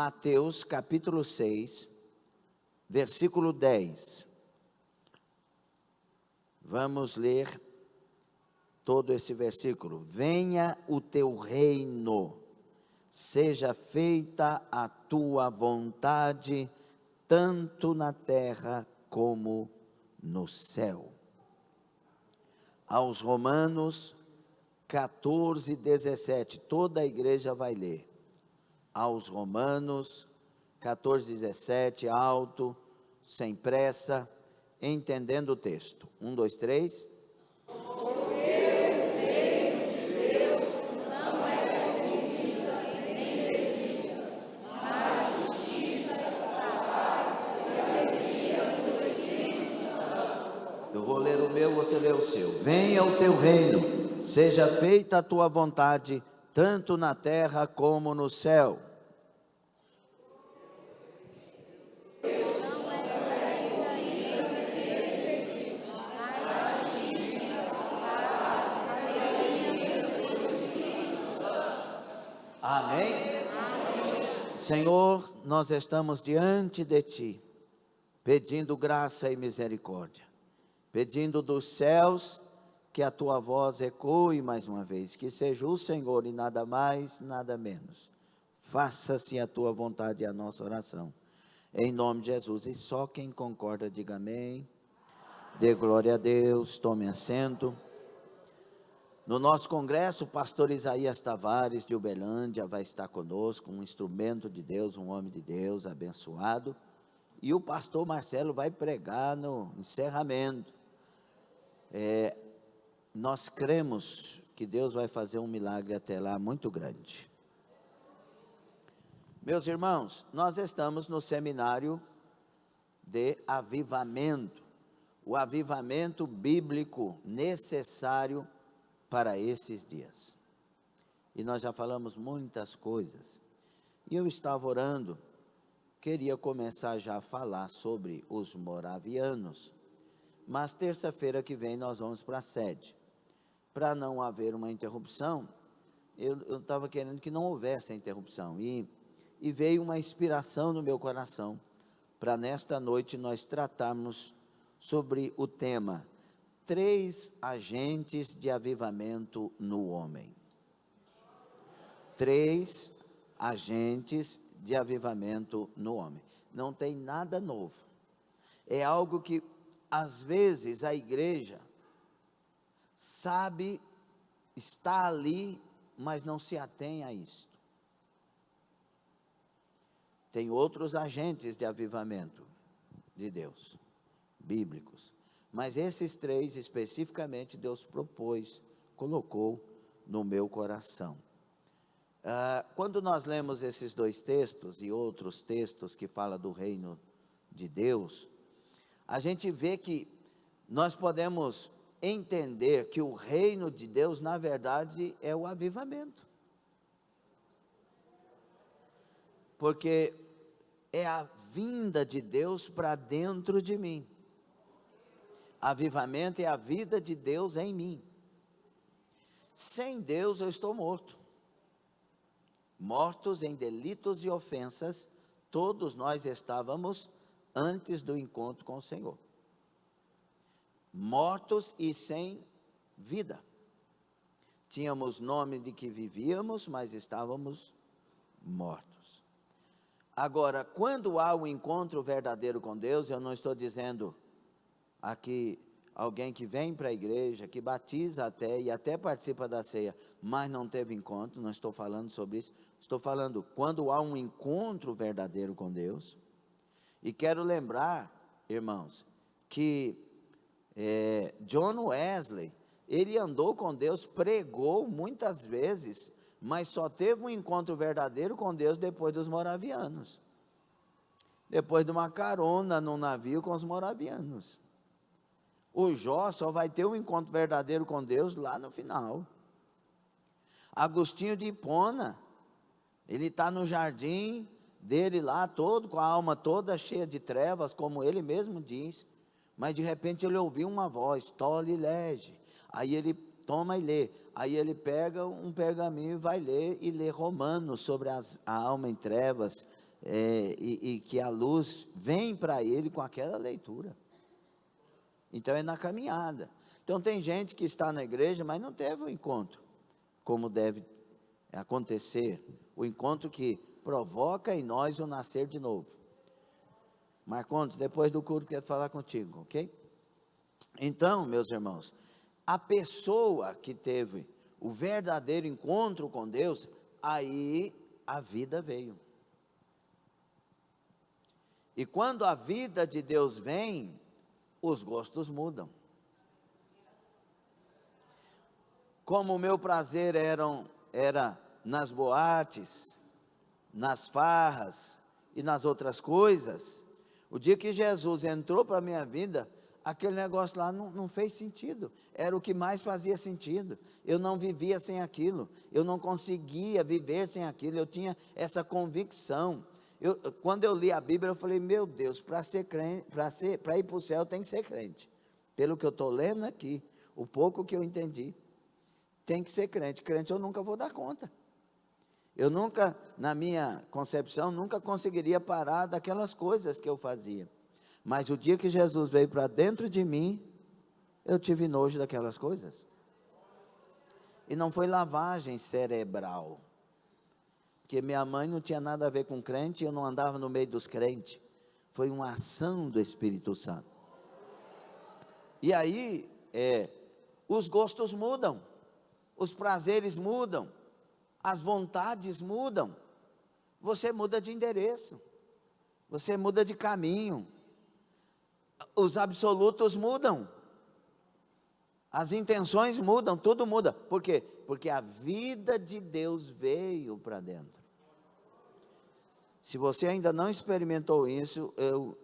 Mateus capítulo 6, versículo 10. Vamos ler todo esse versículo. Venha o teu reino, seja feita a tua vontade, tanto na terra como no céu. Aos Romanos 14, 17, toda a igreja vai ler. Aos Romanos 14, 17, alto, sem pressa, entendendo o texto. 1, 2, 3. Eu vou ler o meu, você lê o seu. Venha o teu reino, seja feita a tua vontade, tanto na terra como no céu. Amém? Amém? Senhor, nós estamos diante de Ti, pedindo graça e misericórdia, pedindo dos céus que a Tua voz ecoe mais uma vez, que seja o Senhor e nada mais, nada menos. Faça-se a Tua vontade e a nossa oração, em nome de Jesus. E só quem concorda, diga amém. Dê glória a Deus, tome assento. No nosso congresso, o pastor Isaías Tavares, de Uberlândia, vai estar conosco, um instrumento de Deus, um homem de Deus, abençoado. E o pastor Marcelo vai pregar no encerramento. Nós cremos que Deus vai fazer um milagre até lá muito grande. Meus irmãos, nós estamos no seminário de avivamento, o avivamento bíblico necessário para esses dias. E nós já falamos muitas coisas. E eu estava orando, queria começar já a falar sobre os moravianos, mas terça-feira que vem nós vamos para a sede. Para não haver uma interrupção, eu estava querendo que não houvesse a interrupção. E veio uma inspiração no meu coração, para nesta noite nós tratarmos sobre o tema 3 agentes de avivamento no homem. 3 agentes de avivamento no homem. Não tem nada novo. É algo que, às vezes, a igreja sabe, está ali, mas não se atém a isto. Tem outros agentes de avivamento de Deus, bíblicos. Mas esses 3 especificamente Deus propôs, colocou no meu coração. Quando nós lemos esses 2 textos e outros textos que falam do reino de Deus, a gente vê que nós podemos entender que o reino de Deus, na verdade, é o avivamento. Porque é a vinda de Deus para dentro de mim. Avivamento é a vida de Deus em mim. Sem Deus eu estou morto. Mortos em delitos e ofensas, todos nós estávamos antes do encontro com o Senhor. Mortos e sem vida. Tínhamos nome de que vivíamos, mas estávamos mortos. Agora, quando há o encontro verdadeiro com Deus, eu não estou dizendo aqui alguém que vem para a igreja, que batiza até e até participa da ceia, mas não teve encontro, não estou falando sobre isso. Estou falando quando há um encontro verdadeiro com Deus. E quero lembrar, irmãos, que John Wesley, ele andou com Deus, pregou muitas vezes, mas só teve um encontro verdadeiro com Deus depois dos moravianos. Depois de uma carona num navio com os moravianos. O Jó só vai ter um encontro verdadeiro com Deus lá no final. Agostinho de Hipona, ele está no jardim dele lá, todo com a alma toda cheia de trevas, como ele mesmo diz, mas de repente ele ouviu uma voz, tole e lege, aí ele toma e lê, aí ele pega um pergaminho e vai ler, e lê Romanos sobre a alma em trevas, e que a luz vem para ele com aquela leitura. Então é na caminhada. Então tem gente que está na igreja, mas não teve o encontro, como deve acontecer, o encontro que provoca em nós o nascer de novo. Marcondes, depois do culto quero falar contigo, ok? Então, meus irmãos, a pessoa que teve o verdadeiro encontro com Deus, aí a vida veio. E quando a vida de Deus vem, os gostos mudam. Como o meu prazer era nas boates, nas farras e nas outras coisas, o dia que Jesus entrou para a minha vida, aquele negócio lá não fez sentido, era o que mais fazia sentido, eu não vivia sem aquilo, eu não conseguia viver sem aquilo, eu tinha essa convicção. Quando eu li a Bíblia, eu falei, meu Deus, para ser crente, para ir para o céu tem que ser crente, pelo que eu estou lendo aqui, o pouco que eu entendi, tem que ser crente, crente eu nunca vou dar conta. Eu nunca, na minha concepção, nunca conseguiria parar daquelas coisas que eu fazia. Mas o dia que Jesus veio para dentro de mim, eu tive nojo daquelas coisas. E não foi lavagem cerebral. Porque minha mãe não tinha nada a ver com crente, eu não andava no meio dos crentes. Foi uma ação do Espírito Santo. E aí, os gostos mudam, os prazeres mudam, as vontades mudam, você muda de endereço, você muda de caminho, os absolutos mudam, as intenções mudam, tudo muda. Por quê? Porque a vida de Deus veio para dentro. Se você ainda não experimentou isso, eu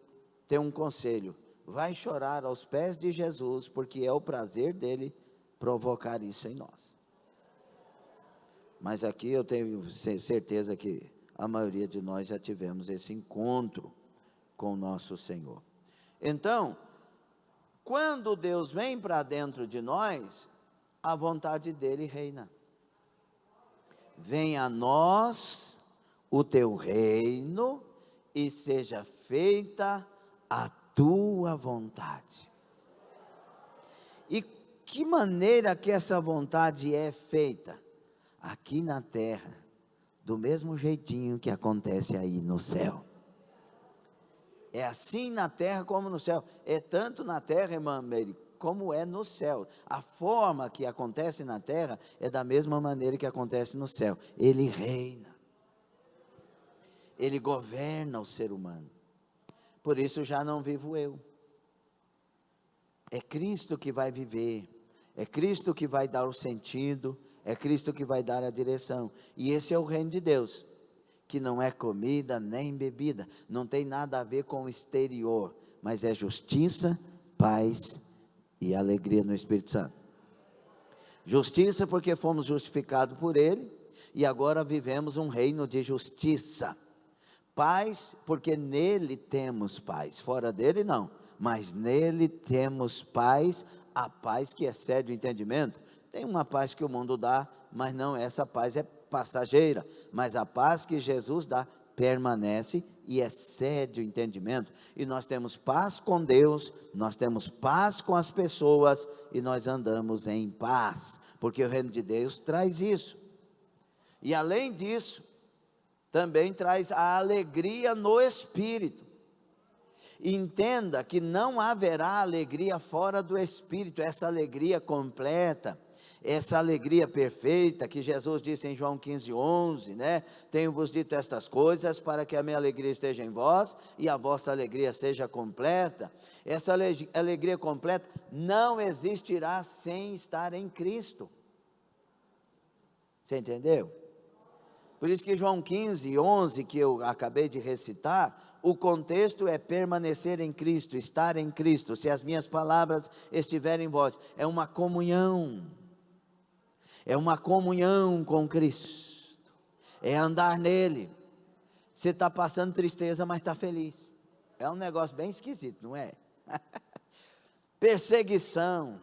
tenho um conselho, vai chorar aos pés de Jesus, porque é o prazer dele provocar isso em nós. Mas aqui eu tenho certeza que a maioria de nós já tivemos esse encontro com o nosso Senhor. Então, quando Deus vem para dentro de nós, a vontade dele reina. Venha a nós o teu reino e seja feita a tua vontade. E que maneira que essa vontade é feita? Aqui na terra, do mesmo jeitinho que acontece aí no céu. É assim na terra como no céu. É tanto na terra, irmã Meire, como é no céu. A forma que acontece na terra é da mesma maneira que acontece no céu. Ele reina. Ele governa o ser humano. Por isso já não vivo eu. É Cristo que vai viver. É Cristo que vai dar o sentido. É Cristo que vai dar a direção. E esse é o reino de Deus, que não é comida nem bebida, não tem nada a ver com o exterior, mas é justiça, paz e alegria no Espírito Santo. Justiça porque fomos justificados por Ele, e agora vivemos um reino de justiça. Paz porque nele temos paz, fora dele não, mas nele temos paz, a paz que excede o entendimento. Tem uma paz que o mundo dá, mas não, essa paz é passageira, mas a paz que Jesus dá permanece e excede o entendimento, e nós temos paz com Deus, nós temos paz com as pessoas, e nós andamos em paz, porque o reino de Deus traz isso, e além disso, também traz a alegria no Espírito. Entenda que não haverá alegria fora do Espírito, essa alegria completa, essa alegria perfeita, que Jesus disse em João 15:11, né? Tenho-vos dito estas coisas, para que a minha alegria esteja em vós, e a vossa alegria seja completa. Essa alegria completa não existirá sem estar em Cristo. Você entendeu? Por isso que João 15:11, que eu acabei de recitar, o contexto é permanecer em Cristo, estar em Cristo. Se as minhas palavras estiverem em vós, é uma comunhão. É uma comunhão com Cristo, é andar nele. Você está passando tristeza, mas está feliz. É um negócio bem esquisito, não é? Perseguição,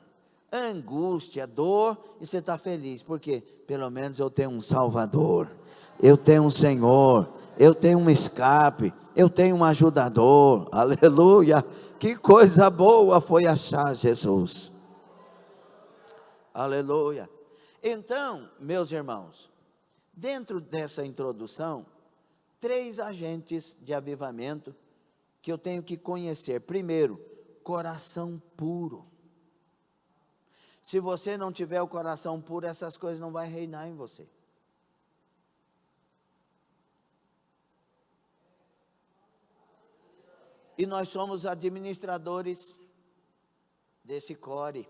angústia, dor, e você está feliz, porque pelo menos eu tenho um Salvador, eu tenho um Senhor, eu tenho um escape, eu tenho um ajudador, aleluia, que coisa boa foi achar Jesus, aleluia. Então, meus irmãos, dentro dessa introdução, 3 agentes de avivamento que eu tenho que conhecer. Primeiro, coração puro. Se você não tiver o coração puro, essas coisas não vão reinar em você. E nós somos administradores desse core.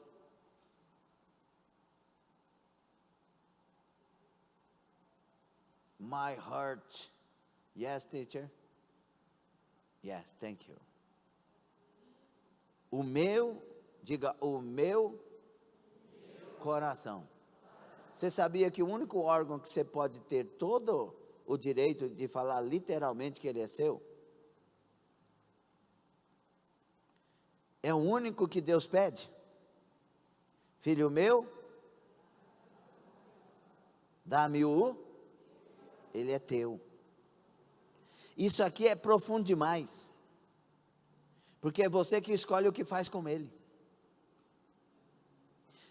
My heart. Yes, teacher? Yes, thank you. O meu, diga, o meu coração. Você sabia que o único órgão que você pode ter todo o direito de falar literalmente que ele é seu? É o único que Deus pede. Filho meu, dá-me o, ele é teu. Isso aqui é profundo demais, porque é você que escolhe o que faz com ele.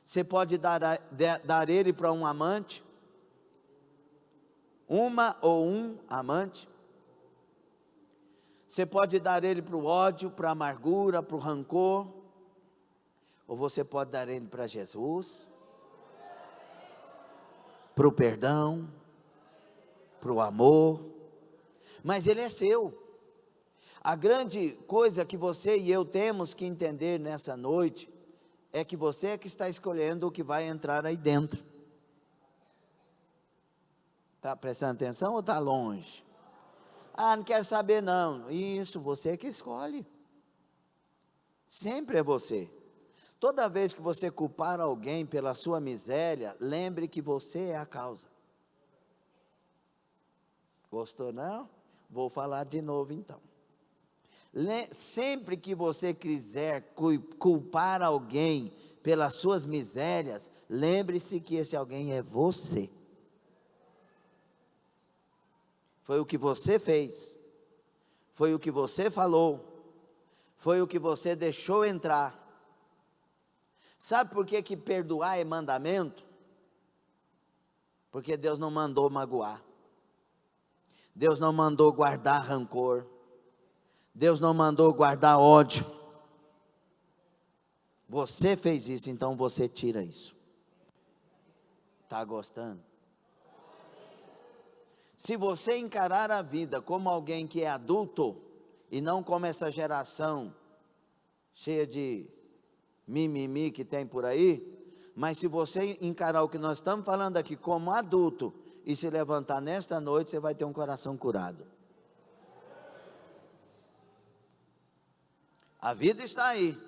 Você pode dar ele para um amante, uma ou um amante. Você pode dar ele para o ódio, para a amargura, para o rancor, ou você pode dar ele para Jesus, para o perdão, para o amor, mas ele é seu. A grande coisa que você e eu temos que entender nessa noite, é que você é que está escolhendo o que vai entrar aí dentro. Está prestando atenção ou está longe? Ah, não quero saber não. Isso, você é que escolhe. Sempre é você. Toda vez que você culpar alguém pela sua miséria, lembre que você é a causa. Gostou não? Vou falar de novo então. Sempre que você quiser culpar alguém pelas suas misérias, lembre-se que esse alguém é você. Foi o que você fez, foi o que você falou, foi o que você deixou entrar. Sabe por que perdoar é mandamento? Porque Deus não mandou magoar, Deus não mandou guardar rancor, Deus não mandou guardar ódio. Você fez isso, então você tira isso. Está gostando? Se você encarar a vida como alguém que é adulto, e não como essa geração cheia de mimimi que tem por aí, mas se você encarar o que nós estamos falando aqui como adulto, e se levantar nesta noite, você vai ter um coração curado. A vida está aí,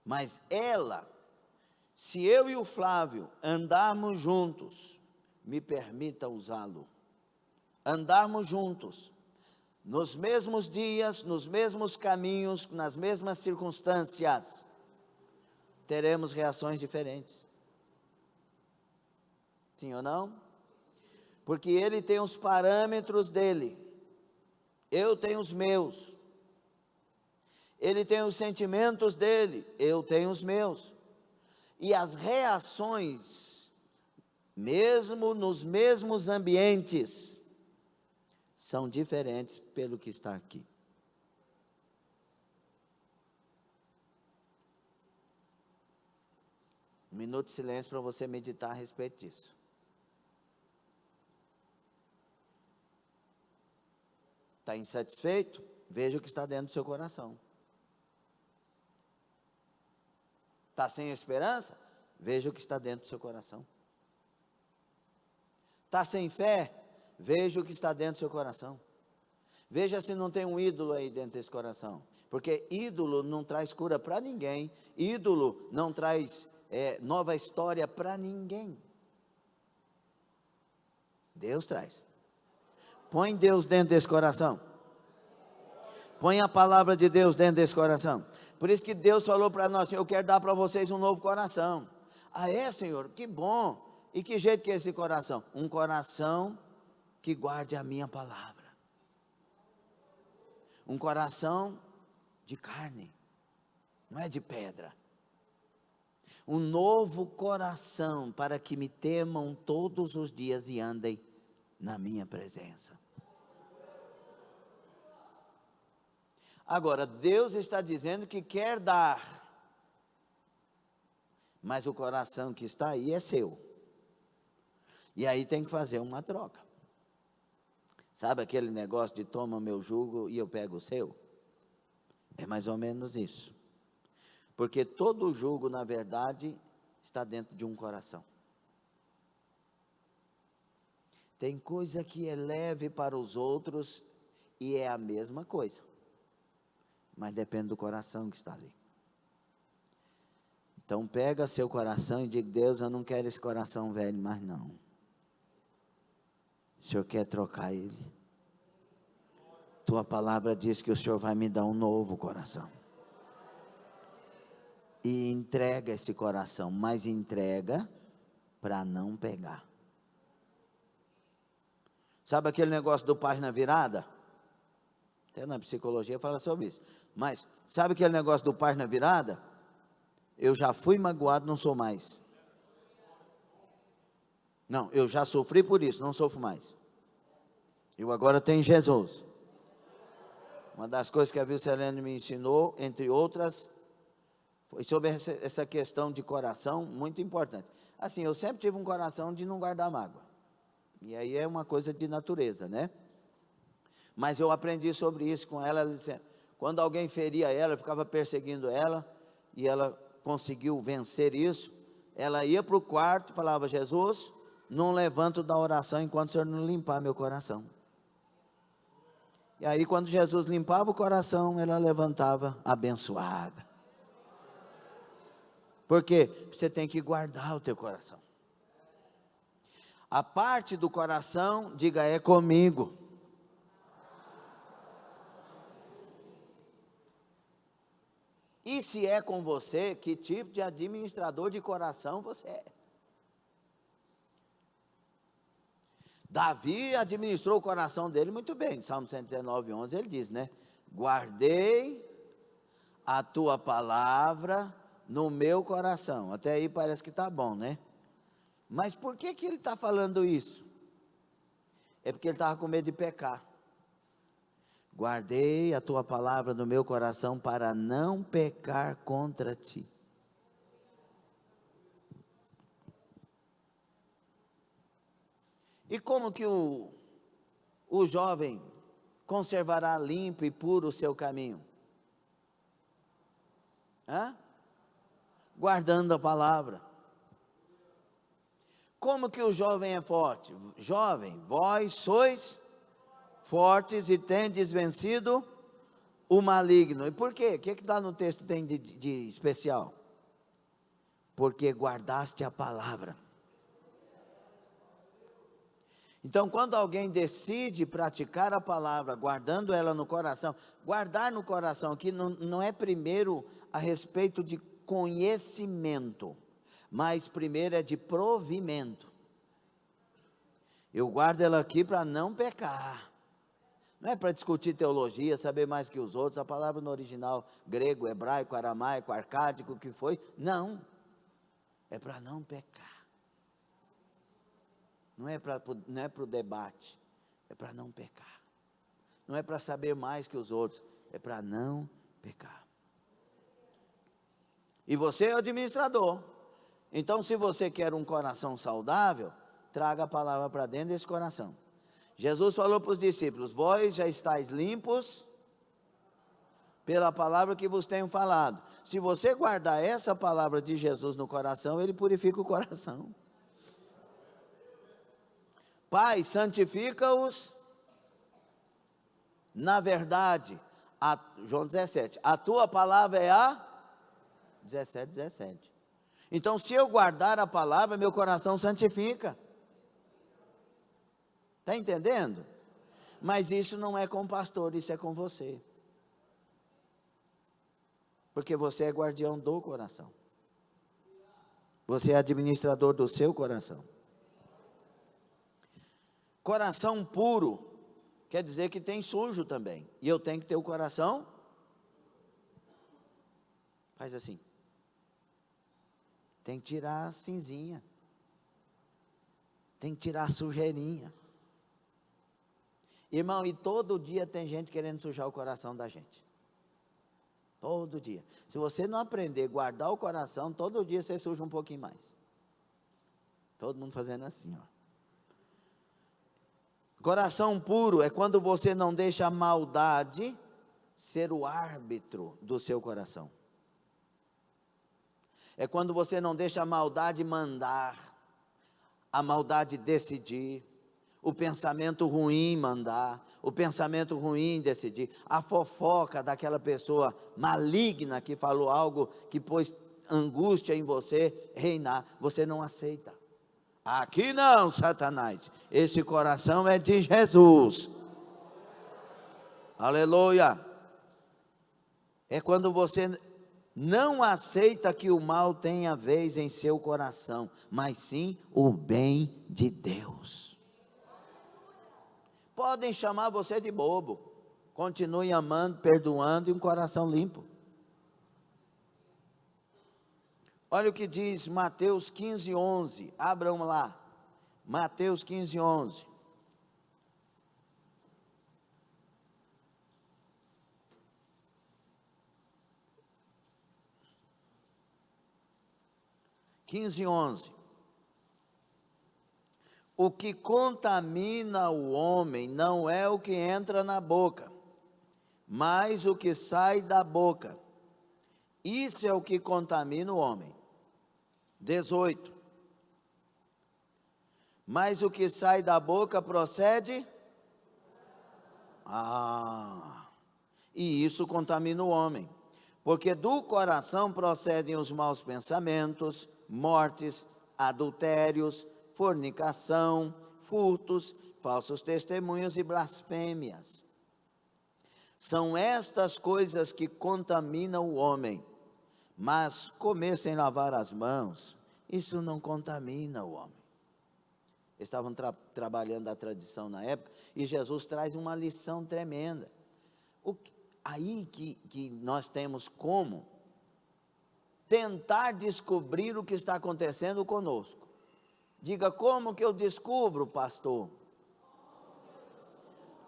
mas ela, se eu e o Flávio andarmos juntos, me permita usá-lo, andarmos juntos, nos mesmos dias, nos mesmos caminhos, nas mesmas circunstâncias, teremos reações diferentes. Sim ou não? Porque ele tem os parâmetros dele, eu tenho os meus. Ele tem os sentimentos dele, eu tenho os meus. E as reações, mesmo nos mesmos ambientes, são diferentes pelo que está aqui. Um minuto de silêncio para você meditar a respeito disso. Está insatisfeito? Veja o que está dentro do seu coração. Está sem esperança? Veja o que está dentro do seu coração. Está sem fé? Veja o que está dentro do seu coração. Veja se não tem um ídolo aí dentro desse coração. Porque ídolo não traz cura para ninguém. Ídolo não traz nova história para ninguém. Deus traz. Põe Deus dentro desse coração. Põe a palavra de Deus dentro desse coração. Por isso que Deus falou para nós, eu quero dar para vocês um novo coração. Ah, é, Senhor? Que bom. E que jeito que é esse coração? Um coração que guarde a minha palavra. Um coração de carne, não é de pedra. Um novo coração para que me temam todos os dias e andem na minha presença. Agora, Deus está dizendo que quer dar, mas o coração que está aí é seu. E aí tem que fazer uma troca. Sabe aquele negócio de toma meu jugo e eu pego o seu? É mais ou menos isso. Porque todo jugo, na verdade, está dentro de um coração. Tem coisa que é leve para os outros e é a mesma coisa. Mas depende do coração que está ali. Então pega seu coração e diga, Deus, eu não quero esse coração velho mais não. O Senhor quer trocar ele? Tua palavra diz que o Senhor vai me dar um novo coração. E entrega esse coração, mas entrega para não pegar. Sabe aquele negócio do página virada? Até na psicologia fala sobre isso. Mas sabe aquele negócio do página virada? Eu já fui magoado, não sou mais. Não, eu já sofri por isso, não sofro mais. Eu agora tenho Jesus. Uma das coisas que a Vilcelene me ensinou, entre outras, foi sobre essa questão de coração, muito importante. Assim, eu sempre tive um coração de não guardar mágoa. E aí é uma coisa de natureza, né? Mas eu aprendi sobre isso com ela. Ela disse, quando alguém feria ela, eu ficava perseguindo ela, e ela conseguiu vencer isso. Ela ia para o quarto e falava, Jesus, não levanto da oração enquanto o Senhor não limpar meu coração. E aí quando Jesus limpava o coração, ela levantava abençoada. Porque você tem que guardar o teu coração. A parte do coração, diga, é comigo. E se é com você, que tipo de administrador de coração você é? Davi administrou o coração dele muito bem. Salmo 119, 11, ele diz, né? Guardei a tua palavra no meu coração. Até aí parece que está bom, né? Mas por que ele está falando isso? É porque ele estava com medo de pecar. Guardei a tua palavra no meu coração para não pecar contra ti. E como que o jovem conservará limpo e puro o seu caminho? Guardando a palavra. Como que o jovem é forte? Jovem, vós sois fortes e tendes vencido o maligno. E por quê? O que está no texto tem de especial? Porque guardaste a palavra. Então, quando alguém decide praticar a palavra, guardando ela no coração, guardar no coração aqui não é primeiro a respeito de conhecimento, mas primeiro é de provimento. Eu guardo ela aqui para não pecar. Não é para discutir teologia, saber mais que os outros, a palavra no original grego, hebraico, aramaico, arcádico, o que foi, não. É para não pecar. Não é para o debate, é para não pecar. Não é para saber mais que os outros, é para não pecar. E você é o administrador. Então, se você quer um coração saudável, traga a palavra para dentro desse coração. Jesus falou para os discípulos, vós já estáis limpos pela palavra que vos tenho falado. Se você guardar essa palavra de Jesus no coração, ele purifica o coração. Pai, santifica-os na verdade. João 17, a tua palavra é a 17. Então, se eu guardar a palavra, meu coração santifica. Está entendendo? Mas isso não é com o pastor, isso é com você. Porque você é guardião do coração. Você é administrador do seu coração. Coração puro quer dizer que tem sujo também. E eu tenho que ter o coração. Faz assim. Tem que tirar a cinzinha. Tem que tirar a sujeirinha. Irmão, e todo dia tem gente querendo sujar o coração da gente. Todo dia. Se você não aprender a guardar o coração, todo dia você suja um pouquinho mais. Todo mundo fazendo assim, ó. Coração puro é quando você não deixa a maldade ser o árbitro do seu coração. É quando você não deixa a maldade mandar, a maldade decidir, o pensamento ruim mandar, o pensamento ruim decidir, a fofoca daquela pessoa maligna que falou algo que pôs angústia em você reinar, você não aceita. Aqui não, Satanás, esse coração é de Jesus. Aleluia. É quando você não aceita que o mal tenha vez em seu coração, mas sim o bem de Deus. Podem chamar você de bobo, continue amando, perdoando e um coração limpo. Olha o que diz Mateus 15:11, abram lá, Mateus 15:11. O que contamina o homem não é o que entra na boca, mas o que sai da boca. Isso é o que contamina o homem. 18. Mas o que sai da boca procede? E isso contamina o homem. Porque do coração procedem os maus pensamentos, mortes, adultérios, fornicação, furtos, falsos testemunhos e blasfêmias. São estas coisas que contaminam o homem. Mas comer sem lavar as mãos, isso não contamina o homem. Estavam trabalhando a tradição na época, e Jesus traz uma lição tremenda. Aí que nós temos como tentar descobrir o que está acontecendo conosco. Diga, como que eu descubro, pastor?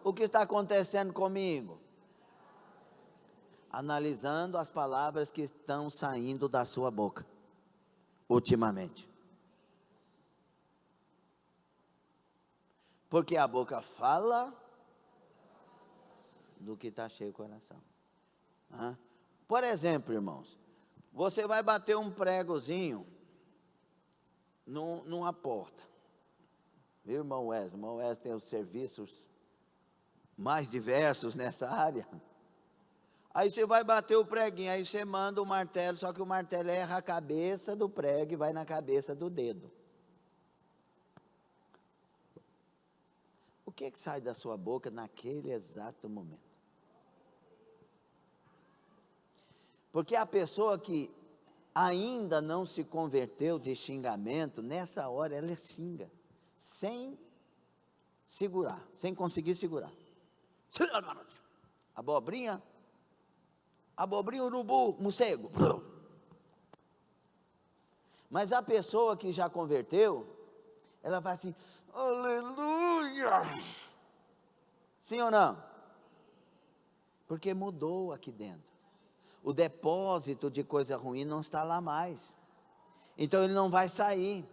O que está acontecendo comigo? Analisando as palavras que estão saindo da sua boca, ultimamente. Porque a boca fala do que está cheio o coração. Por exemplo, irmãos, você vai bater um pregozinho numa porta. Viu, irmão Wesley? Irmão Wesley tem os serviços mais diversos nessa área. Aí você vai bater o preguinho, aí você manda o martelo, só que o martelo erra a cabeça do prego e vai na cabeça do dedo. O que sai da sua boca naquele exato momento? Porque a pessoa que ainda não se converteu de xingamento, nessa hora ela xinga, sem segurar, sem conseguir segurar. Abobrinha, urubu, morcego. Mas a pessoa que já converteu, ela vai assim, aleluia. Sim ou não? Porque mudou aqui dentro. O depósito de coisa ruim não está lá mais. Então ele não vai sair.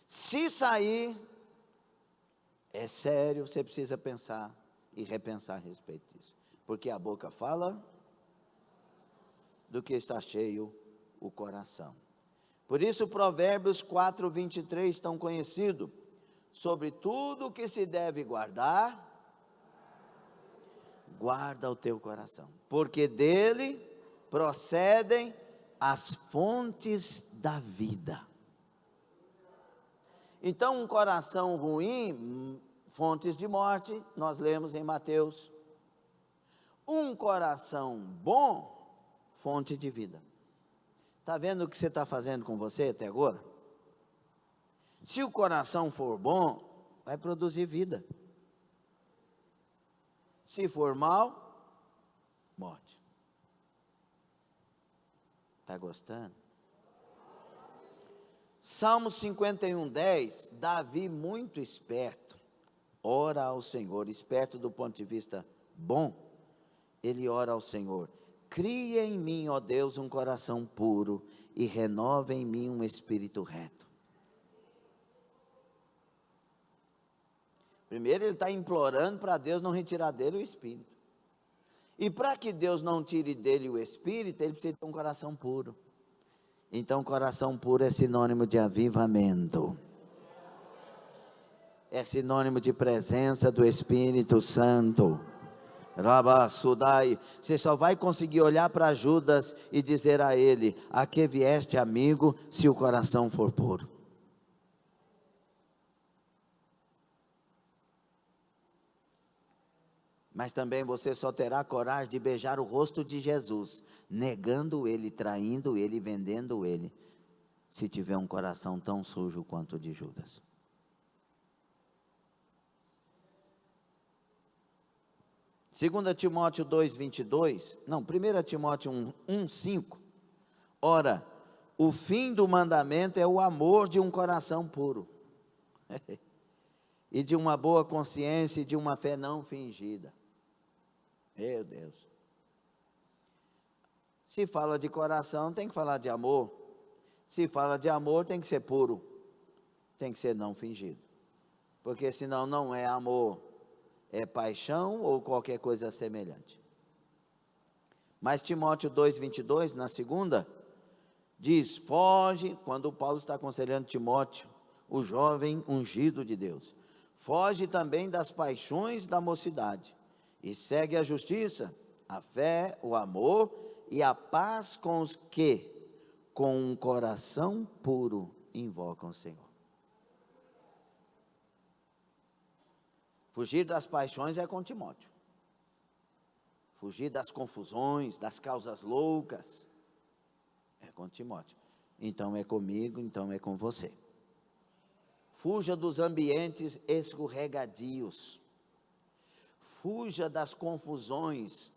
Se sair, é sério, você precisa pensar e repensar a respeito disso. Porque a boca fala do que está cheio o coração. Por isso Provérbios 4:23 tão conhecido. Sobre tudo que se deve guardar, guarda o teu coração, porque dele procedem as fontes da vida. Então um coração ruim, fontes de morte, nós lemos em Mateus. Um coração bom, fonte de vida. Está vendo o que você está fazendo com você até agora? Se o coração for bom, vai produzir vida. Se for mal, morte. Está gostando? Salmo 51:10, Davi muito esperto, ora ao Senhor, esperto do ponto de vista bom, ele ora ao Senhor: cria em mim, ó Deus, um coração puro e renova em mim um espírito reto. Primeiro ele está implorando para Deus não retirar dele o espírito. E para que Deus não tire dele o espírito, ele precisa ter um coração puro. Então, coração puro é sinônimo de avivamento. É sinônimo de presença do Espírito Santo. Rabassudai. Você só vai conseguir olhar para Judas e dizer a ele: a que vieste, amigo, se o coração for puro. Mas também você só terá coragem de beijar o rosto de Jesus, negando ele, traindo ele, vendendo ele, se tiver um coração tão sujo quanto o de Judas. Segunda Timóteo 2:22, não, 1 Timóteo 1:5, ora, o fim do mandamento é o amor de um coração puro, e de uma boa consciência e de uma fé não fingida. Meu Deus. Se fala de coração, tem que falar de amor. Se fala de amor, tem que ser puro. Tem que ser não fingido. Porque senão não é amor, é paixão ou qualquer coisa semelhante. Mas Timóteo 2:22, na segunda, diz: foge, quando Paulo está aconselhando Timóteo, o jovem ungido de Deus, foge também das paixões da mocidade, e segue a justiça, a fé, o amor e a paz com os que, com um coração puro, invocam o Senhor. Fugir das paixões é com Timóteo. Fugir das confusões, das causas loucas, é com Timóteo. Então é comigo, então é com você. Fuja dos ambientes escorregadios. Fuja das confusões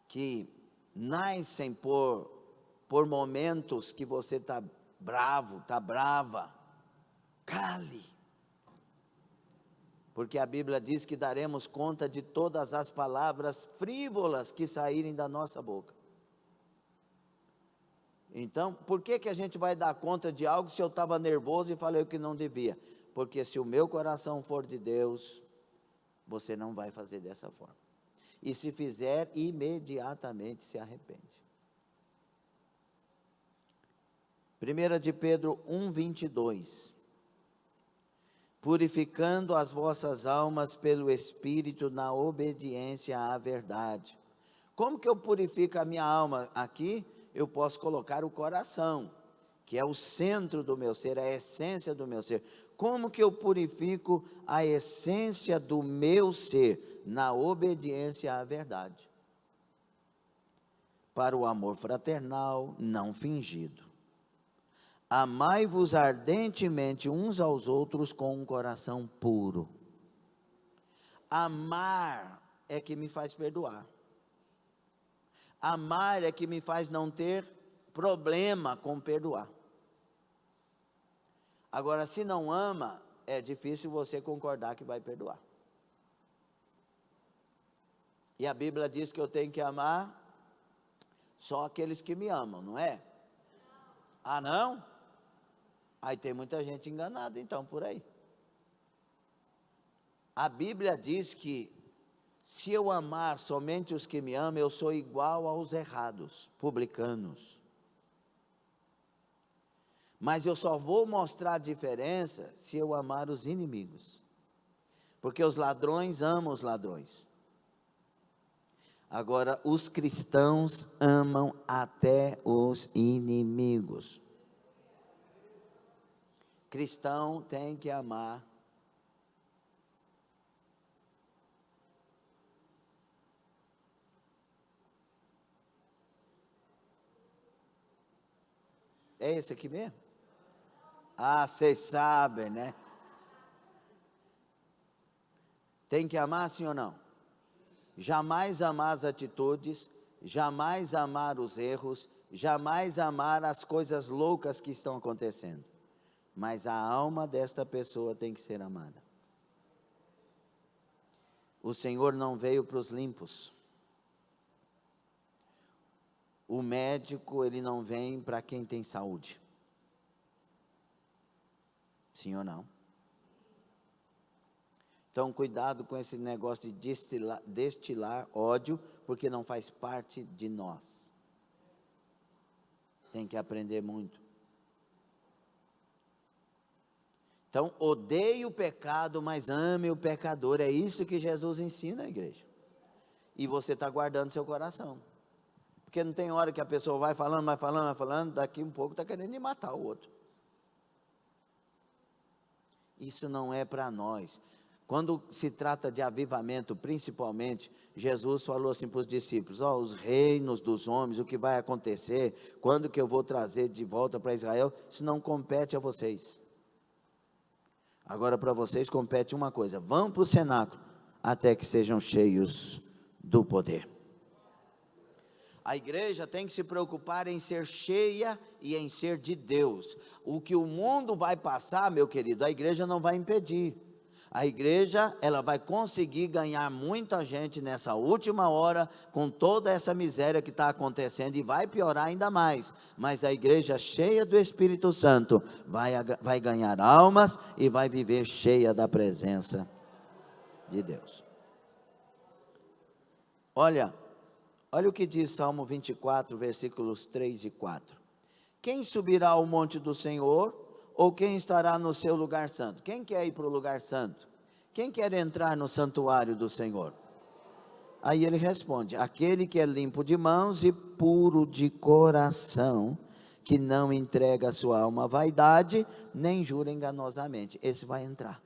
que nascem por momentos que você está bravo, está brava. Cale. Porque a Bíblia diz que daremos conta de todas as palavras frívolas que saírem da nossa boca. Então, por que a gente vai dar conta de algo se eu estava nervoso e falei o que não devia? Porque se o meu coração for de Deus, você não vai fazer dessa forma. E se fizer, imediatamente se arrepende. 1 de Pedro 1:22. Purificando as vossas almas pelo Espírito na obediência à verdade. Como que eu purifico a minha alma? Aqui eu posso colocar o coração, que é o centro do meu ser, a essência do meu ser. Como que eu purifico a essência do meu ser? Na obediência à verdade. Para o amor fraternal não fingido. Amai-vos ardentemente uns aos outros com um coração puro. Amar é que me faz perdoar. Amar é que me faz não ter problema com perdoar. Agora, se não ama, é difícil você concordar que vai perdoar. E a Bíblia diz que eu tenho que amar só aqueles que me amam, não é? Ah, não? Aí tem muita gente enganada então por aí. A Bíblia diz que se eu amar somente os que me amam, eu sou igual aos errados, publicanos. Mas eu só vou mostrar a diferença se eu amar os inimigos. Porque os ladrões amam os ladrões. Agora, os cristãos amam até os inimigos. Cristão tem que amar. É esse aqui mesmo? Ah, vocês sabem, né? Tem que amar, sim ou não? Jamais amar as atitudes, jamais amar os erros, jamais amar as coisas loucas que estão acontecendo. Mas a alma desta pessoa tem que ser amada. O Senhor não veio para os limpos. O médico, ele não vem para quem tem saúde. Sim ou não? Então, cuidado com esse negócio de destilar ódio, porque não faz parte de nós. Tem que aprender muito. Então, odeie o pecado, mas ame o pecador. É isso que Jesus ensina, igreja. E você está guardando seu coração. Porque não tem hora que a pessoa vai falando, daqui um pouco está querendo ir matar o outro. Isso não é para nós. Quando se trata de avivamento, principalmente, Jesus falou assim para os discípulos: os reinos dos homens, o que vai acontecer, quando que eu vou trazer de volta para Israel, isso não compete a vocês. Agora para vocês compete uma coisa: vão para o cenáculo, até que sejam cheios do poder. A igreja tem que se preocupar em ser cheia e em ser de Deus. O que o mundo vai passar, meu querido, a igreja não vai impedir. A igreja, ela vai conseguir ganhar muita gente nessa última hora, com toda essa miséria que está acontecendo, e vai piorar ainda mais. Mas a igreja cheia do Espírito Santo vai ganhar almas e vai viver cheia da presença de Deus. Olha o que diz Salmo 24, versículos 3 e 4. Quem subirá ao monte do Senhor, ou quem estará no seu lugar santo? Quem quer ir para o lugar santo? Quem quer entrar no santuário do Senhor? Aí ele responde: aquele que é limpo de mãos e puro de coração, que não entrega a sua alma à vaidade, nem jura enganosamente. Esse vai entrar.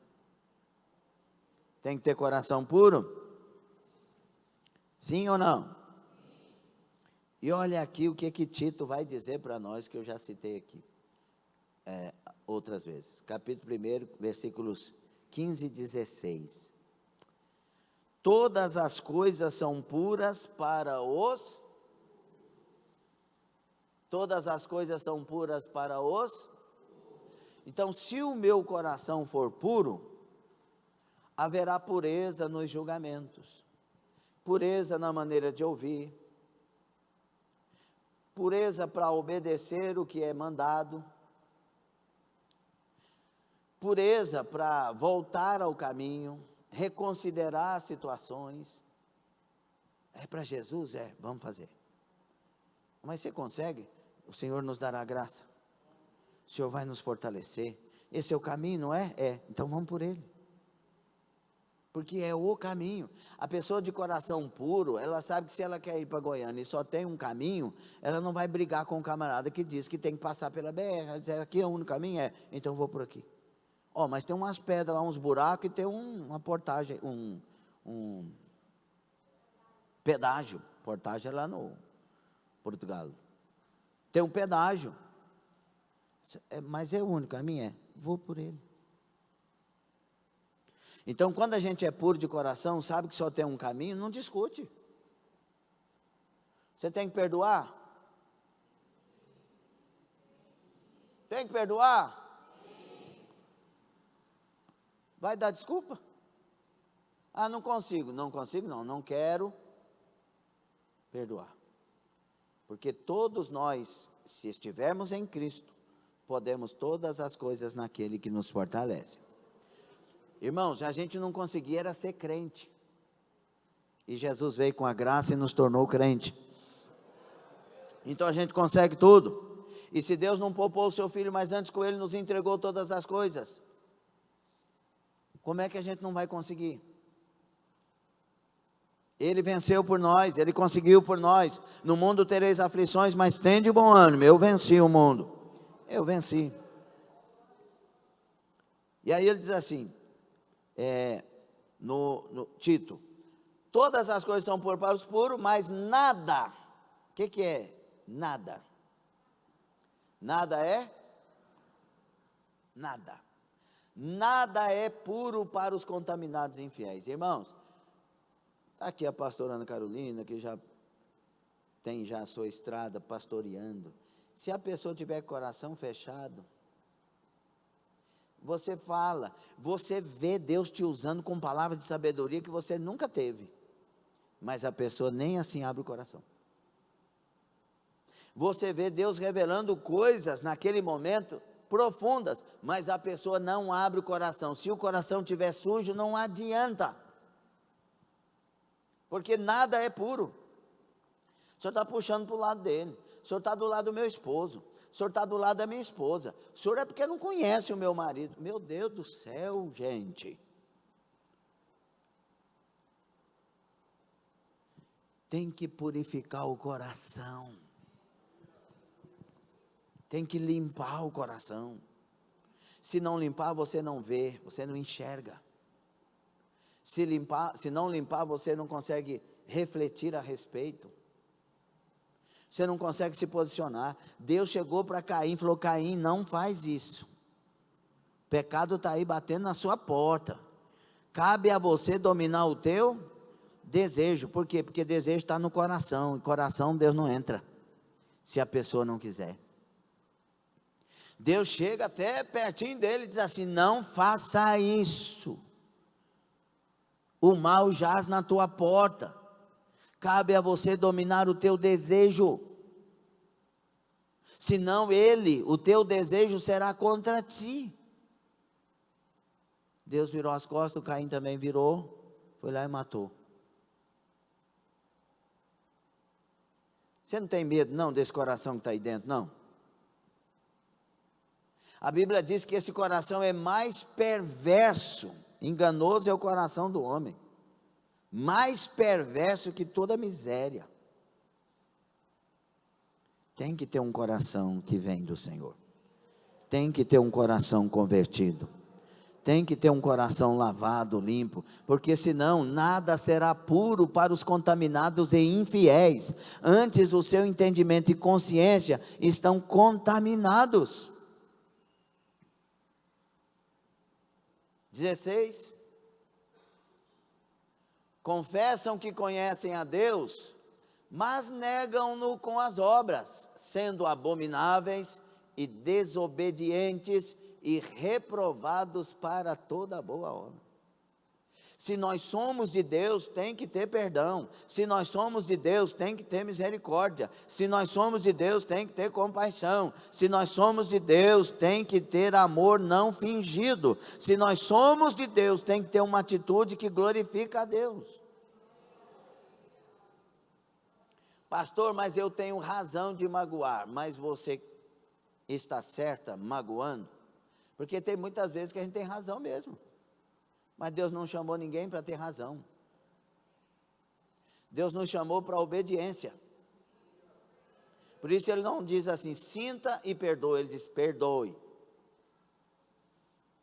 Tem que ter coração puro? Sim ou não? E olha aqui o que Tito vai dizer para nós, que eu já citei aqui outras vezes. Capítulo 1, versículos 15 e 16. Todas as coisas são puras para os... Todas as coisas são puras para os... Então, se o meu coração for puro, haverá pureza nos julgamentos, pureza na maneira de ouvir, pureza para obedecer o que é mandado, pureza para voltar ao caminho, reconsiderar situações. É para Jesus? Vamos fazer. Mas você consegue? O Senhor nos dará graça. O Senhor vai nos fortalecer. Esse é o caminho, não é? Então vamos por ele. Porque é o caminho. A pessoa de coração puro, ela sabe que se ela quer ir para Goiânia e só tem um caminho, ela não vai brigar com o camarada que diz que tem que passar pela BR. Ela diz: aqui é o único caminho? Então eu vou por aqui. Mas tem umas pedras lá, uns buracos, e tem uma portagem, um pedágio. Portagem é lá no Portugal. Tem um pedágio. Mas é o único caminho? Vou por ele. Então, quando a gente é puro de coração, sabe que só tem um caminho, não discute. Você tem que perdoar? Tem que perdoar? Vai dar desculpa? Não consigo. Não quero perdoar. Porque todos nós, se estivermos em Cristo, podemos todas as coisas naquele que nos fortalece. Irmãos, a gente não conseguia era ser crente. E Jesus veio com a graça e nos tornou crente. Então a gente consegue tudo. E se Deus não poupou o seu Filho, mas antes com Ele nos entregou todas as coisas, como é que a gente não vai conseguir? Ele venceu por nós, Ele conseguiu por nós. No mundo tereis aflições, mas tende bom ânimo. Eu venci o mundo. Eu venci. E aí ele diz assim, no Tito: todas as coisas são puras para os puros, mas nada. O que é nada? Nada é? Nada. Nada é puro para os contaminados e infiéis. Irmãos, está aqui a pastora Ana Carolina, que já tem a sua estrada pastoreando. Se a pessoa tiver coração fechado, você fala, você vê Deus te usando com palavras de sabedoria que você nunca teve, mas a pessoa nem assim abre o coração. Você vê Deus revelando coisas naquele momento profundas, mas a pessoa não abre o coração. Se o coração estiver sujo, não adianta, porque nada é puro. O senhor está puxando para o lado dele, o senhor está do lado do meu esposo, o senhor está do lado da minha esposa, o senhor é porque não conhece o meu marido. Meu Deus do céu, gente, tem que purificar o coração, tem que limpar o coração. Se não limpar, você não vê, você não enxerga. Se não limpar, você não consegue refletir a respeito. Você não consegue se posicionar. Deus chegou para Caim e falou: Caim, não faz isso. O pecado está aí batendo na sua porta. Cabe a você dominar o teu desejo. Por quê? Porque desejo está no coração. E coração Deus não entra, se a pessoa não quiser. Deus chega até pertinho dele e diz assim: não faça isso. O mal jaz na tua porta. Cabe a você dominar o teu desejo. Senão o teu desejo será contra ti. Deus virou as costas, o Caim também virou, foi lá e matou. Você não tem medo não desse coração que está aí dentro, não? A Bíblia diz que esse coração é mais perverso, enganoso é o coração do homem, mais perverso que toda miséria. Tem que ter um coração que vem do Senhor, tem que ter um coração convertido, tem que ter um coração lavado, limpo, porque senão nada será puro para os contaminados e infiéis. Antes o seu entendimento e consciência estão contaminados. 16, confessam que conhecem a Deus, mas negam-no com as obras, sendo abomináveis e desobedientes e reprovados para toda boa obra. Se nós somos de Deus, tem que ter perdão. Se nós somos de Deus, tem que ter misericórdia. Se nós somos de Deus, tem que ter compaixão. Se nós somos de Deus, tem que ter amor não fingido. Se nós somos de Deus, tem que ter uma atitude que glorifica a Deus. Pastor, mas eu tenho razão de magoar. Mas você está certa magoando? Porque tem muitas vezes que a gente tem razão mesmo. Mas Deus não chamou ninguém para ter razão. Deus nos chamou para a obediência. Por isso Ele não diz assim, sinta e perdoe. Ele diz, perdoe.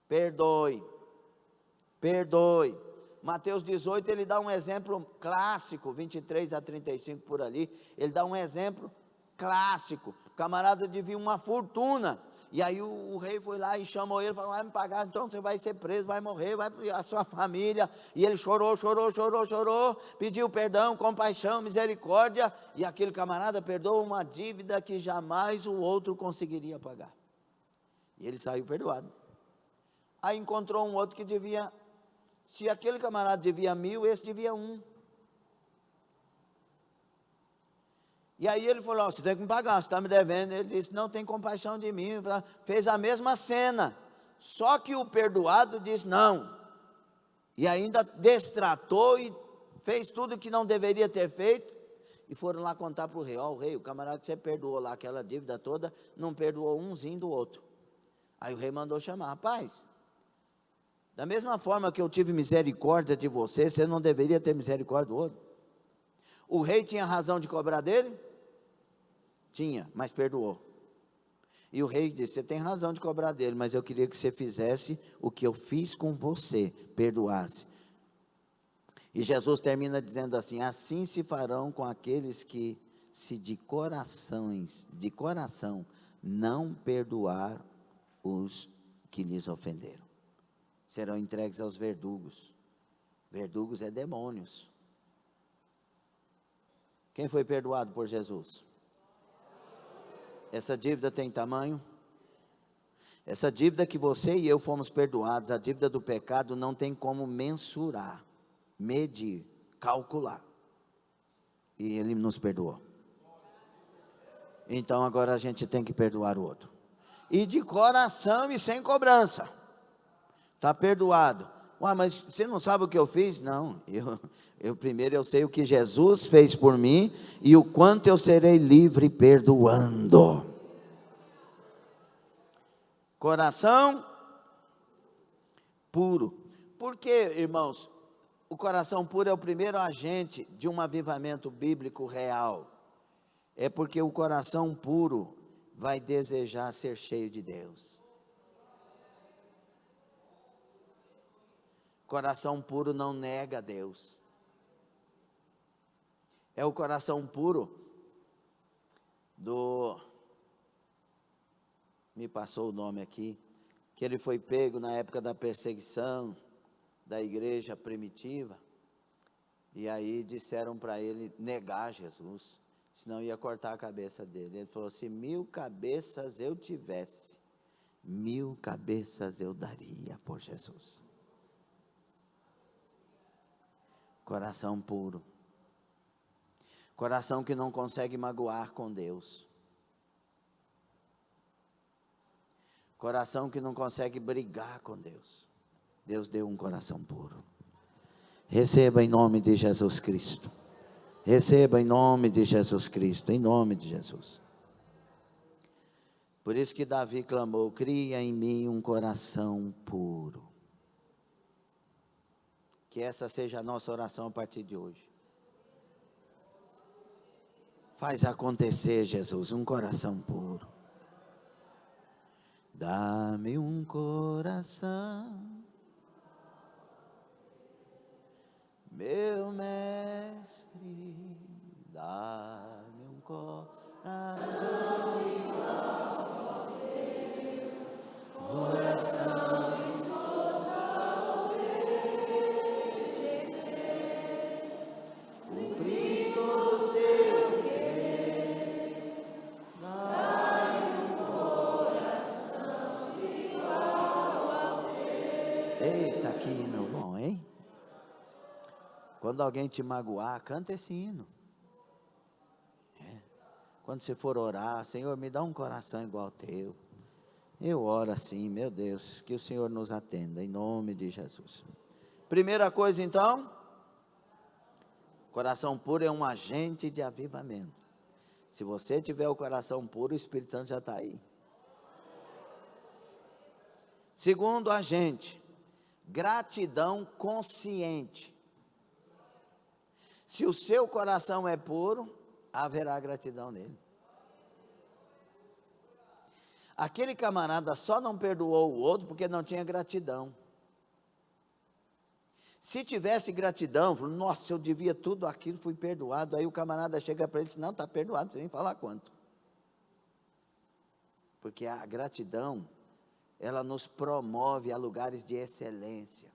Perdoe. Perdoe. Mateus 18, Ele dá um exemplo clássico, 23 a 35 por ali. Ele dá um exemplo clássico. O camarada devia uma fortuna. E aí o rei foi lá e chamou ele, falou, vai me pagar, então você vai ser preso, vai morrer, vai a sua família. E ele chorou, pediu perdão, compaixão, misericórdia, e aquele camarada perdoou uma dívida que jamais o outro conseguiria pagar. E ele saiu perdoado. Aí encontrou um outro que devia, se aquele camarada devia 1.000, esse devia 1. E aí ele falou, você tem que me pagar, você está me devendo. Ele disse, não tem compaixão de mim. Fez a mesma cena, só que o perdoado disse não, e ainda destratou e fez tudo que não deveria ter feito, e foram lá contar para o rei, o rei, o camarada que você perdoou lá, aquela dívida toda, não perdoou umzinho do outro. Aí o rei mandou chamar, rapaz, da mesma forma que eu tive misericórdia de você, você não deveria ter misericórdia do outro? O rei tinha razão de cobrar dele? Tinha, mas perdoou. E o rei disse, você tem razão de cobrar dele, mas eu queria que você fizesse o que eu fiz com você, perdoasse. E Jesus termina dizendo assim, assim se farão com aqueles que se de coração não perdoar os que lhes ofenderam. Serão entregues aos verdugos. Verdugos é demônios. Quem foi perdoado por Jesus? Essa dívida tem tamanho? Essa dívida que você e eu fomos perdoados, a dívida do pecado, não tem como mensurar, medir, calcular. E Ele nos perdoou. Então agora a gente tem que perdoar o outro. E de coração e sem cobrança. Está perdoado. Ué, mas você não sabe o que eu fiz? Não, primeiro eu sei o que Jesus fez por mim e o quanto eu serei livre perdoando. Coração puro. Por que, irmãos? O coração puro é o primeiro agente de um avivamento bíblico real. É porque o coração puro vai desejar ser cheio de Deus. Coração puro não nega a Deus. É o coração puro me passou o nome aqui, que ele foi pego na época da perseguição da igreja primitiva, e aí disseram para ele negar Jesus, senão ia cortar a cabeça dele. Ele falou assim: 1000 cabeças eu tivesse, 1000 cabeças eu daria por Jesus. Coração puro, coração que não consegue magoar com Deus, coração que não consegue brigar com Deus. Deus deu um coração puro. Receba em nome de Jesus Cristo. Receba em nome de Jesus Cristo, em nome de Jesus. Por isso que Davi clamou: cria em mim um coração puro. Que essa seja a nossa oração a partir de hoje. Faz acontecer, Jesus, um coração puro. Dá-me um coração, meu mestre, dá-me um coração igual ao teu, coração disposto a obedecer, cumprir todo o teu querer, dá-me um coração igual ao teu. Eita, que hino bom, hein? Quando alguém te magoar, canta esse hino. Quando você for orar: Senhor, me dá um coração igual ao teu. Eu oro assim, meu Deus, que o Senhor nos atenda, em nome de Jesus. Primeira coisa então, coração puro é um agente de avivamento. Se você tiver o coração puro, o Espírito Santo já está aí. Segundo agente, gratidão consciente. Se o seu coração é puro, haverá gratidão nele. Aquele camarada só não perdoou o outro porque não tinha gratidão. Se tivesse gratidão, falou: nossa, eu devia tudo aquilo, fui perdoado. Aí o camarada chega para ele e diz: não, está perdoado, não precisa nem falar quanto. Porque a gratidão, ela nos promove a lugares de excelência.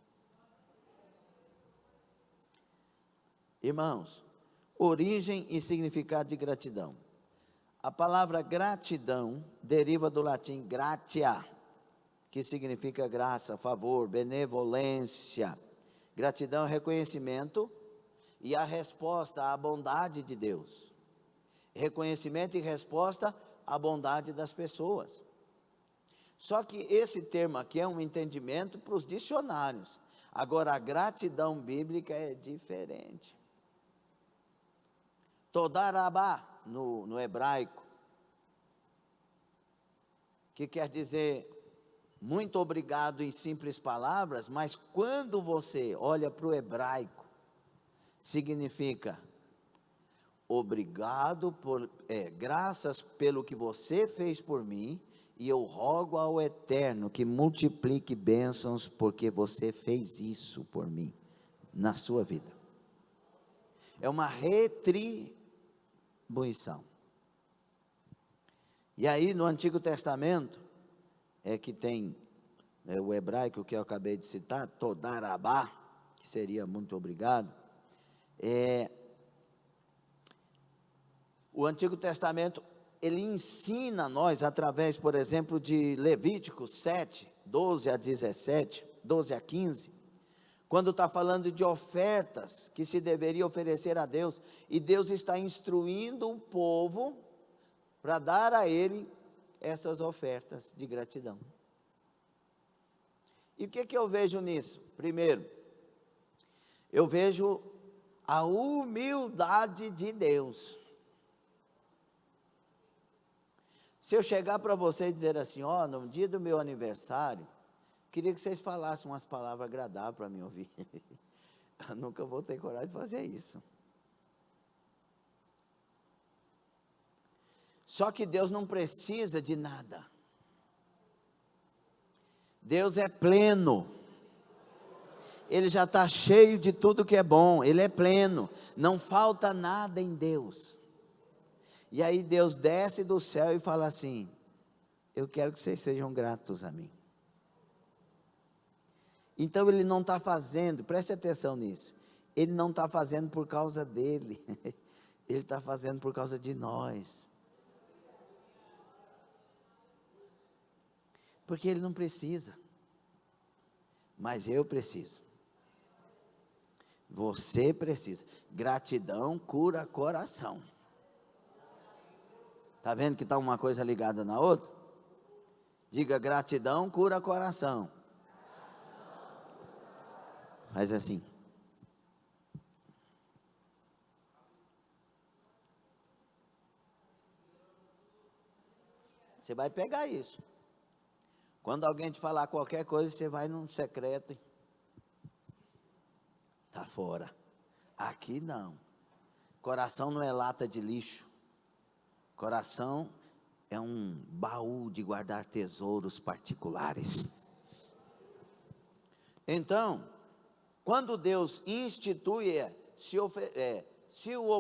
Irmãos, origem e significado de gratidão. A palavra gratidão deriva do latim gratia, que significa graça, favor, benevolência. Gratidão é reconhecimento e a resposta à bondade de Deus. Reconhecimento e resposta à bondade das pessoas. Só que esse termo aqui é um entendimento para os dicionários. Agora, a gratidão bíblica é diferente. Todarabá, no hebraico, que quer dizer muito obrigado em simples palavras, mas quando você olha para o hebraico, significa obrigado, graças pelo que você fez por mim, e eu rogo ao Eterno que multiplique bênçãos, porque você fez isso por mim, na sua vida. É uma retribuição. E aí no Antigo Testamento, é que tem o hebraico que eu acabei de citar, Todarabá, que seria muito obrigado. O Antigo Testamento, ele ensina a nós, através, por exemplo, de Levítico 7, 12 a 17, 12 a 15, quando está falando de ofertas que se deveria oferecer a Deus, e Deus está instruindo o povo para dar a Ele essas ofertas de gratidão. E o que eu vejo nisso? Primeiro, eu vejo a humildade de Deus. Se eu chegar para você e dizer assim, no dia do meu aniversário, queria que vocês falassem umas palavras agradáveis para me ouvir. Eu nunca vou ter coragem de fazer isso. Só que Deus não precisa de nada. Deus é pleno. Ele já está cheio de tudo que é bom. Ele é pleno. Não falta nada em Deus. E aí Deus desce do céu e fala assim, eu quero que vocês sejam gratos a mim. Então Ele não está fazendo, preste atenção nisso, Ele não está fazendo por causa dele, Ele está fazendo por causa de nós. Porque Ele não precisa, mas eu preciso. Você precisa. Gratidão cura coração. Está vendo que está uma coisa ligada na outra? Diga, gratidão cura coração. Faz assim. Você vai pegar isso. Quando alguém te falar qualquer coisa, você vai num secreto e está fora. Aqui não. Coração não é lata de lixo. Coração é um baú de guardar tesouros particulares. Então, quando Deus institui, se o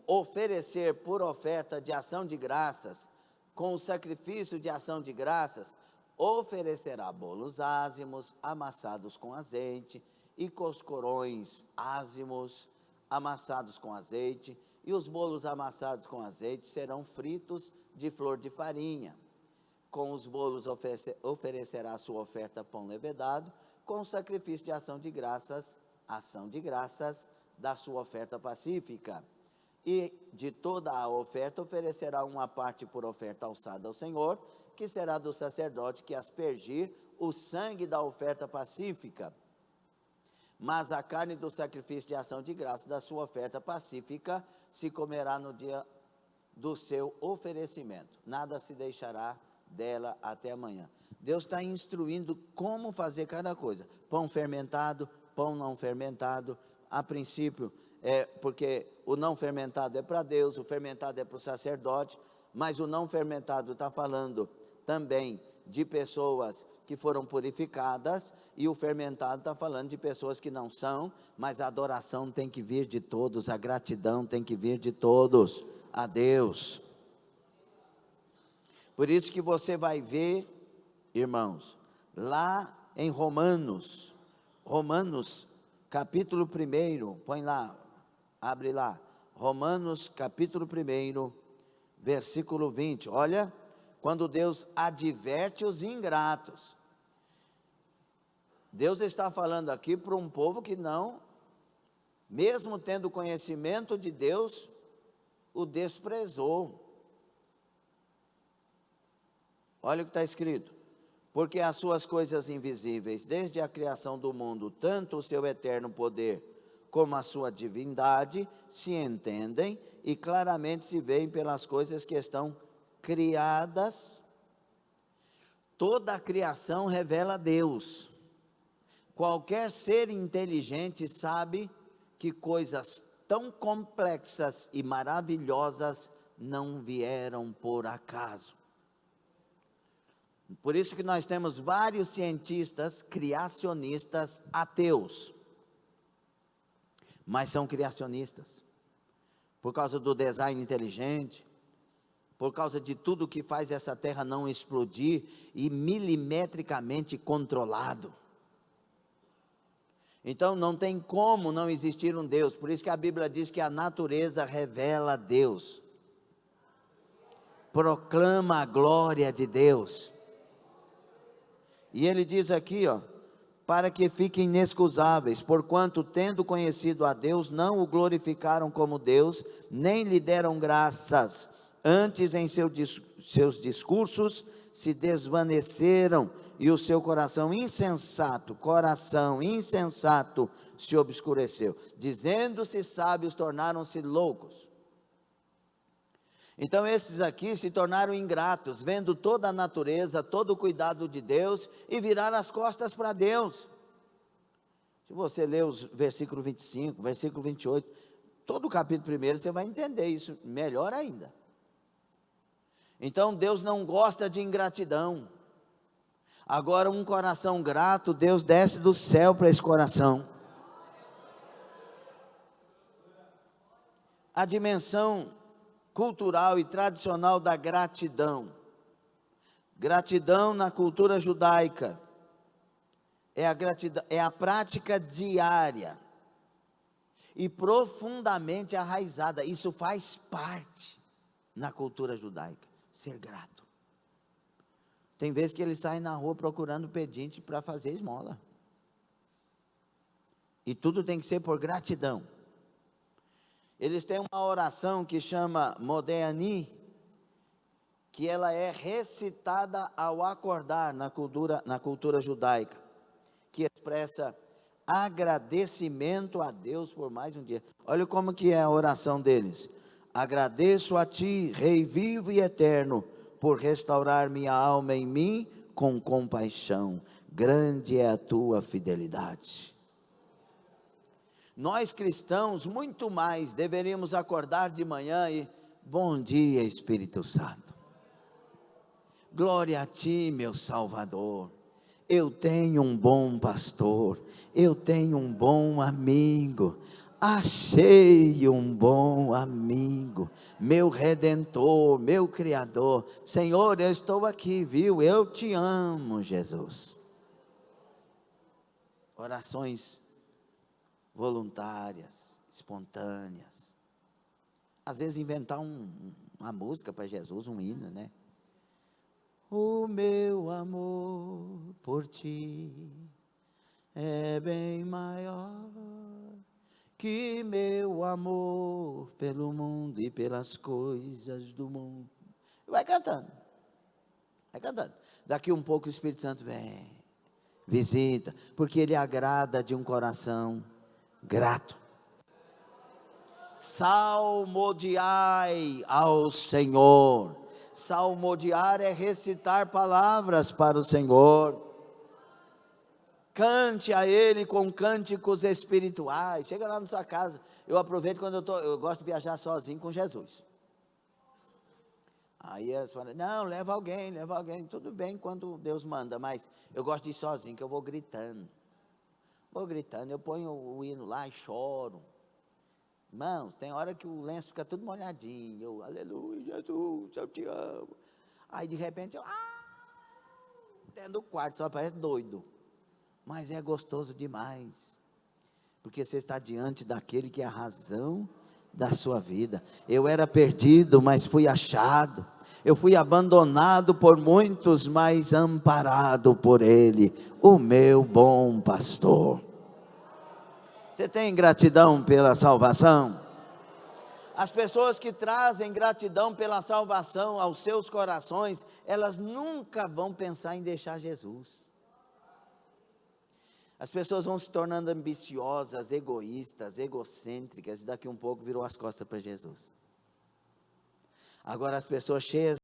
oferecer por oferta de ação de graças, com o sacrifício de ação de graças, oferecerá bolos ázimos, amassados com azeite, e coscorões ázimos, amassados com azeite, e os bolos amassados com azeite serão fritos de flor de farinha. Com os bolos oferecerá a sua oferta pão levedado, com o sacrifício de ação de graças da sua oferta pacífica. E de toda a oferta oferecerá uma parte por oferta alçada ao Senhor, que será do sacerdote que aspergir o sangue da oferta pacífica. Mas a carne do sacrifício de ação de graça da sua oferta pacífica se comerá no dia do seu oferecimento. Nada se deixará dela até amanhã. Deus está instruindo como fazer cada coisa. Pão fermentado, pão não fermentado. A princípio, porque o não fermentado é para Deus, o fermentado é para o sacerdote, mas o não fermentado está falando também de pessoas que foram purificadas, e o fermentado está falando de pessoas que não são, mas a adoração tem que vir de todos, a gratidão tem que vir de todos a Deus. Por isso que você vai ver, irmãos, lá em Romanos capítulo 1, põe lá, abre lá, Romanos capítulo 1, versículo 20, olha, quando Deus adverte os ingratos. Deus está falando aqui para um povo que não, mesmo tendo conhecimento de Deus, o desprezou. Olha o que está escrito: porque as suas coisas invisíveis, desde a criação do mundo, tanto o seu eterno poder, como a sua divindade, se entendem e claramente se veem pelas coisas que estão criadas. Toda a criação revela Deus. Qualquer ser inteligente sabe que coisas tão complexas e maravilhosas não vieram por acaso. Por isso que nós temos vários cientistas criacionistas ateus, mas são criacionistas, por causa do design inteligente, por causa de tudo que faz essa terra não explodir e milimetricamente controlado. Então não tem como não existir um Deus, por isso que a Bíblia diz que a natureza revela Deus, proclama a glória de Deus. E ele diz aqui, para que fiquem inexcusáveis, porquanto tendo conhecido a Deus, não o glorificaram como Deus, nem lhe deram graças, antes em seus discursos se desvaneceram, e o seu coração insensato se obscureceu, dizendo-se sábios, tornaram-se loucos. Então esses aqui se tornaram ingratos, vendo toda a natureza, todo o cuidado de Deus, e viraram as costas para Deus. Se você ler os versículo 25, versículo 28, todo o capítulo 1, você vai entender isso melhor ainda. Então Deus não gosta de ingratidão. Agora um coração grato, Deus desce do céu para esse coração. A dimensão cultural e tradicional da gratidão. Gratidão na cultura judaica é a prática diária e profundamente arraizada. Isso faz parte na cultura judaica, ser grato. Tem vezes que eles saem na rua procurando pedinte para fazer esmola. E tudo tem que ser por gratidão. Eles têm uma oração que chama Modéani, que ela é recitada ao acordar na cultura judaica, que expressa agradecimento a Deus por mais um dia. Olha como que é a oração deles. Agradeço a ti, Rei vivo e eterno, por restaurar minha alma em mim com compaixão. Grande é a tua fidelidade. Nós cristãos, muito mais, deveríamos acordar de manhã e, bom dia Espírito Santo, glória a ti meu Salvador, eu tenho um bom pastor, eu tenho um bom amigo, achei um bom amigo, meu Redentor, meu Criador, Senhor, eu estou aqui, viu, eu te amo Jesus. Orações voluntárias, espontâneas, às vezes inventar uma música para Jesus, um hino, né? O meu amor por ti é bem maior que meu amor pelo mundo e pelas coisas do mundo. Vai cantando, daqui um pouco o Espírito Santo vem, visita, porque ele agrada de um coração grato. Salmodiai ao Senhor. Salmodiar é recitar palavras para o Senhor. Cante a Ele com cânticos espirituais. Chega lá na sua casa. Eu aproveito quando eu gosto de viajar sozinho com Jesus. Aí eles falam, não, leva alguém, tudo bem quando Deus manda, mas eu gosto de ir sozinho, que eu vou gritando, eu ponho o hino lá e choro. Irmãos, tem hora que o lenço fica tudo molhadinho, eu, aleluia, Jesus, eu te amo. Aí de repente, dentro do quarto, só parece doido, mas é gostoso demais, porque você está diante daquele que é a razão da sua vida. Eu era perdido, mas fui achado. Eu fui abandonado por muitos, mas amparado por Ele, o meu bom pastor. Você tem gratidão pela salvação? As pessoas que trazem gratidão pela salvação aos seus corações, elas nunca vão pensar em deixar Jesus. As pessoas vão se tornando ambiciosas, egoístas, egocêntricas, e daqui um pouco virou as costas para Jesus. Agora as pessoas cheias